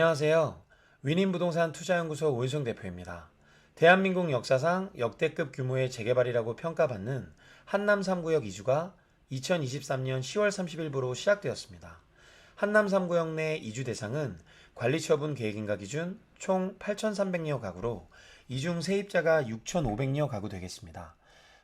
안녕하세요. 위닌부동산 투자연구소 오윤성 대표입니다. 대한민국 역사상 역대급 규모의 재개발이라고 평가받는 한남 3구역 이주가 2023년 10월 30일부로 시작되었습니다. 한남 3구역 내 이주 대상은 관리처분 계획인가 기준 총 8,300여 가구로 이 중 세입자가 6,500여 가구 되겠습니다.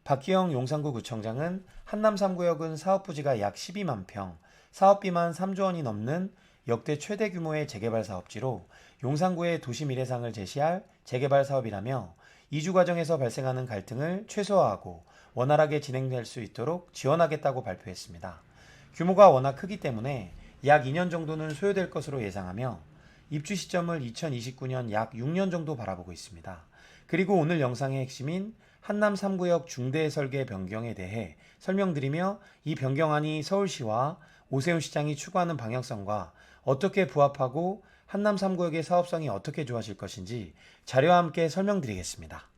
박기영 용산구 구청장은 한남 3구역은 사업부지가 약 12만 평, 사업비만 3조 원이 넘는 역대 최대 규모의 재개발 사업지로 용산구의 도시미래상을 제시할 재개발 사업이라며 이주 과정에서 발생하는 갈등을 최소화하고 원활하게 진행될 수 있도록 지원하겠다고 발표했습니다. 규모가 워낙 크기 때문에 약 2년 정도는 소요될 것으로 예상하며 입주 시점을 2029년 약 6년 정도 바라보고 있습니다. 그리고 오늘 영상의 핵심인 한남 3구역 중대 설계 변경에 대해 설명드리며 이 변경안이 서울시와 오세훈 시장이 추구하는 방향성과 어떻게 부합하고 한남 3구역의 사업성이 어떻게 좋아질 것인지 자료와 함께 설명드리겠습니다.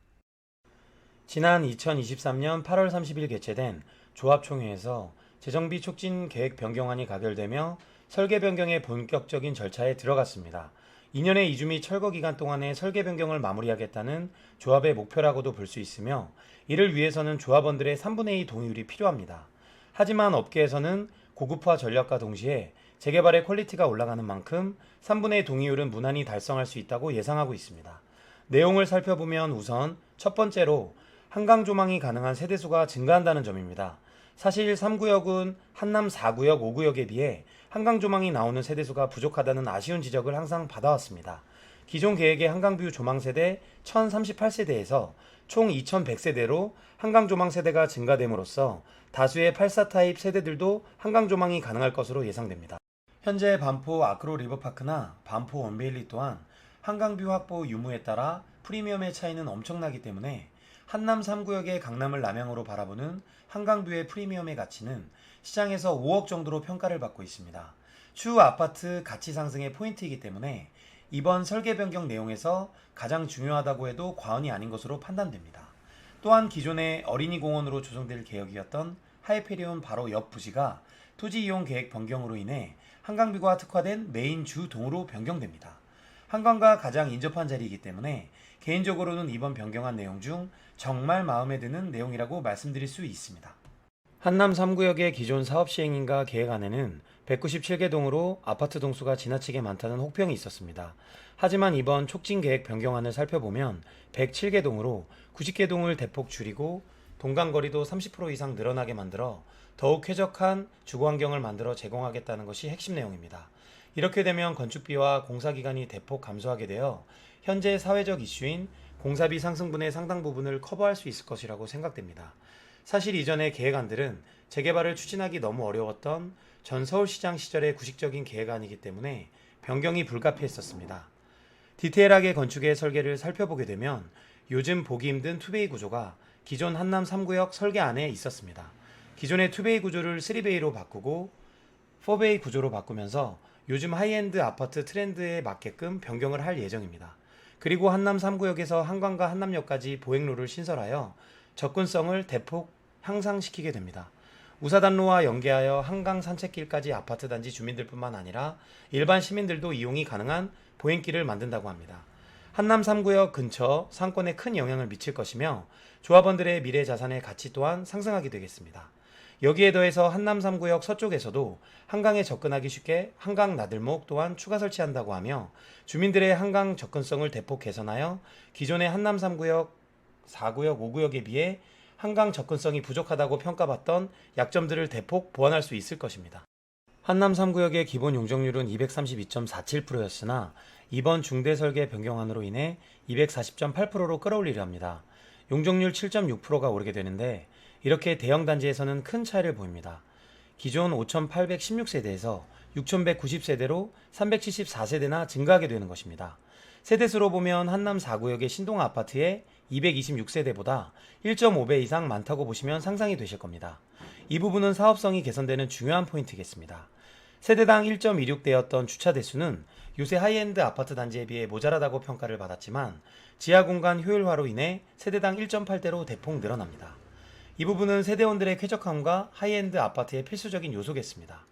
지난 2023년 8월 30일 개최된 조합총회에서 재정비 촉진 계획 변경안이 가결되며 설계 변경의 본격적인 절차에 들어갔습니다. 2년의 이주 및 철거 기간 동안에 설계 변경을 마무리하겠다는 조합의 목표라고도 볼 수 있으며 이를 위해서는 조합원들의 3분의 2 동의율이 필요합니다. 하지만 업계에서는 고급화 전략과 동시에 재개발의 퀄리티가 올라가는 만큼 3분의 2 동의율은 무난히 달성할 수 있다고 예상하고 있습니다. 내용을 살펴보면 우선 첫 번째로 한강 조망이 가능한 세대수가 증가한다는 점입니다. 사실 3구역은 한남 4구역, 5구역에 비해 한강 조망이 나오는 세대수가 부족하다는 아쉬운 지적을 항상 받아왔습니다. 기존 계획의 한강뷰 조망 세대 1038세대에서 총 2100세대로 한강 조망 세대가 증가됨으로써 다수의 84 타입 세대들도 한강 조망이 가능할 것으로 예상됩니다. 현재 반포 아크로 리버파크나 반포 원베일리 또한 한강뷰 확보 유무에 따라 프리미엄의 차이는 엄청나기 때문에 한남 3구역의 강남을 남향으로 바라보는 한강뷰의 프리미엄의 가치는 시장에서 5억 정도로 평가를 받고 있습니다. 추후 아파트 가치 상승의 포인트이기 때문에 이번 설계 변경 내용에서 가장 중요하다고 해도 과언이 아닌 것으로 판단됩니다. 또한 기존의 어린이 공원으로 조성될 계획이었던 하이페리온 바로 옆 부지가 토지 이용 계획 변경으로 인해 한강뷰가 특화된 메인 주 동으로 변경됩니다. 한강과 가장 인접한 자리이기 때문에 개인적으로는 이번 변경한 내용 중 정말 마음에 드는 내용이라고 말씀드릴 수 있습니다. 한남 3구역의 기존 사업 시행인가 계획안에는 197개 동으로 아파트 동수가 지나치게 많다는 혹평이 있었습니다. 하지만 이번 촉진 계획 변경안을 살펴보면 107개 동으로 90개 동을 대폭 줄이고 동간거리도 30% 이상 늘어나게 만들어 더욱 쾌적한 주거환경을 만들어 제공하겠다는 것이 핵심 내용입니다. 이렇게 되면 건축비와 공사기간이 대폭 감소하게 되어 현재 사회적 이슈인 공사비 상승분의 상당 부분을 커버할 수 있을 것이라고 생각됩니다. 사실 이전의 계획안들은 재개발을 추진하기 너무 어려웠던 전 서울시장 시절의 구식적인 계획안이기 때문에 변경이 불가피했었습니다. 디테일하게 건축의 설계를 살펴보게 되면 요즘 보기 힘든 투베이 구조가 기존 한남 3구역 설계안에 있었습니다. 기존의 투베이 구조를 3베이로 바꾸고 4베이 구조로 바꾸면서 요즘 하이엔드 아파트 트렌드에 맞게끔 변경을 할 예정입니다. 그리고 한남 3구역에서 한강과 한남역까지 보행로를 신설하여 접근성을 대폭 향상시키게 됩니다. 우사단로와 연계하여 한강 산책길까지 아파트 단지 주민들뿐만 아니라 일반 시민들도 이용이 가능한 보행길을 만든다고 합니다. 한남 3구역 근처 상권에 큰 영향을 미칠 것이며 조합원들의 미래 자산의 가치 또한 상승하게 되겠습니다. 여기에 더해서 한남 3구역 서쪽에서도 한강에 접근하기 쉽게 한강 나들목 또한 추가 설치한다고 하며 주민들의 한강 접근성을 대폭 개선하여 기존의 한남 3구역, 4구역, 5구역에 비해 한강 접근성이 부족하다고 평가받던 약점들을 대폭 보완할 수 있을 것입니다. 한남 3구역의 기본 용적률은 232.47%였으나 이번 중대설계 변경안으로 인해 240.8%로 끌어올리려 합니다. 용적률 7.6%가 오르게 되는데 이렇게 대형 단지에서는 큰 차이를 보입니다. 기존 5,816세대에서 6,190세대로 374세대나 증가하게 되는 것입니다. 세대수로 보면 한남 4구역의 신동 아파트의 226세대보다 1.5배 이상 많다고 보시면 상상이 되실 겁니다. 이 부분은 사업성이 개선되는 중요한 포인트겠습니다. 세대당 1.26대였던 주차 대수는 요새 하이엔드 아파트 단지에 비해 모자라다고 평가를 받았지만 지하 공간 효율화로 인해 세대당 1.8대로 대폭 늘어납니다. 이 부분은 세대원들의 쾌적함과 하이엔드 아파트의 필수적인 요소겠습니다.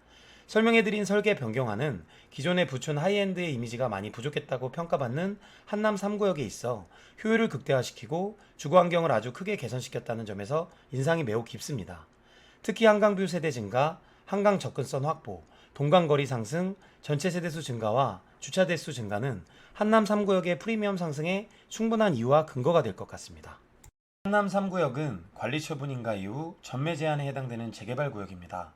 설명해드린 설계 변경안은 기존에 붙여온 하이엔드의 이미지가 많이 부족했다고 평가받는 한남 3구역에 있어 효율을 극대화시키고 주거 환경을 아주 크게 개선시켰다는 점에서 인상이 매우 깊습니다. 특히 한강뷰 세대 증가, 한강 접근성 확보, 동강거리 상승, 전체 세대수 증가와 주차 대수 증가는 한남 3구역의 프리미엄 상승에 충분한 이유와 근거가 될 것 같습니다. 한남 3구역은 관리 처분 인가 이후 전매 제한에 해당되는 재개발 구역입니다.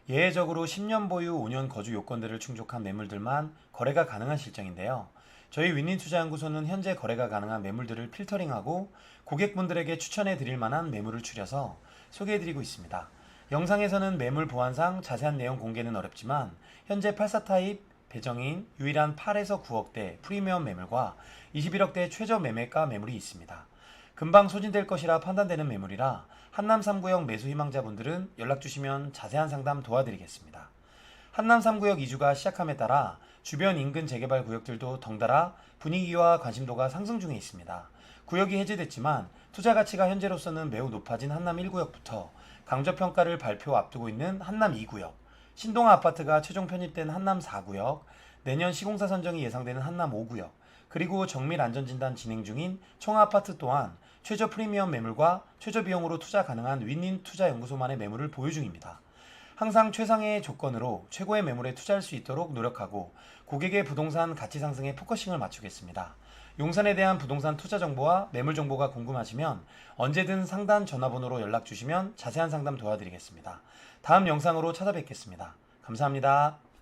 예외적으로 10년 보유 5년 거주 요건들을 충족한 매물들만 거래가 가능한 실정인데요. 저희 윈윈투자연구소는 현재 거래가 가능한 매물들을 필터링하고 고객분들에게 추천해 드릴 만한 매물을 추려서 소개해 드리고 있습니다. 영상에서는 매물 보안상 자세한 내용 공개는 어렵지만 현재 84 타입 배정인 유일한 8에서 9억대 프리미엄 매물과 21억대 최저 매매가 매물이 있습니다. 금방 소진될 것이라 판단되는 매물이라 한남 3구역 매수 희망자분들은 연락주시면 자세한 상담 도와드리겠습니다. 한남 3구역 이주가 시작함에 따라 주변 인근 재개발 구역들도 덩달아 분위기와 관심도가 상승 중에 있습니다. 구역이 해제됐지만 투자 가치가 현재로서는 매우 높아진 한남 1구역부터 강저평가를 발표 앞두고 있는 한남 2구역, 신동아 아파트가 최종 편입된 한남 4구역, 내년 시공사 선정이 예상되는 한남 5구역, 그리고 정밀 안전진단 진행 중인 청아아파트 또한 최저 프리미엄 매물과 최저 비용으로 투자 가능한 윈윈 투자연구소만의 매물을 보유 중입니다. 항상 최상의 조건으로 최고의 매물에 투자할 수 있도록 노력하고 고객의 부동산 가치 상승에 포커싱을 맞추겠습니다. 용산에 대한 부동산 투자 정보와 매물 정보가 궁금하시면 언제든 상단 전화번호로 연락 주시면 자세한 상담 도와드리겠습니다. 다음 영상으로 찾아뵙겠습니다. 감사합니다.